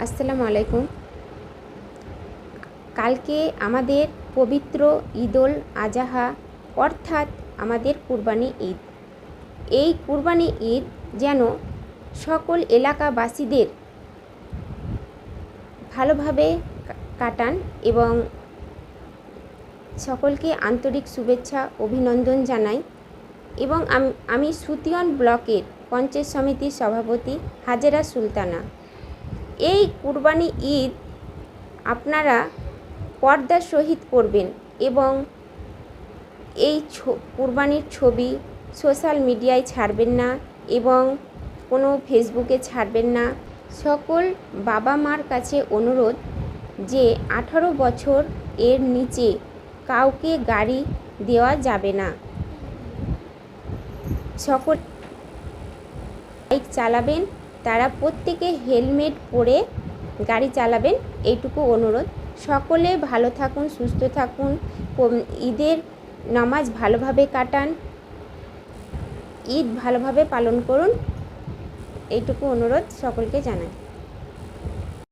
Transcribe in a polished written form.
আসসালামু আলাইকুম। কালকে আমাদের পবিত্র ঈদুল আজহা অর্থাৎ আমাদের কুরবানি ঈদ। এই কুরবানি ঈদ যেন সকল এলাকাবাসীদের ভালোভাবে কাটান এবং সকলকে আন্তরিক শুভেচ্ছা অভিনন্দন জানাই। এবং আমি সুতিয়ান ব্লকের পঞ্চায়েত সমিতির সভাপতি হাজেরা সুলতানা। এই কুরবানি ঈদ আপনারা পর্দার সহিত করবেন এবং এই কুরবানির ছবি সোশ্যাল মিডিয়ায় ছাড়বেন না এবং কোনো ফেসবুকে ছাড়বেন না। সকল বাবা মার কাছে অনুরোধ যে 18 বছর এর নিচে কাউকে গাড়ি দেওয়া যাবে না। সকল বাইক চালাবেন তারা প্রত্যেকে হেলমেট পরে গাড়ি চালাবেন, এইটুকু অনুরোধ। সকলে ভালো থাকুন, সুস্থ থাকুন, ঈদের নামাজ ভালোভাবে কাটান, ঈদ ভালোভাবে পালন করুন, এইটুকু অনুরোধ সকলকে জানাই।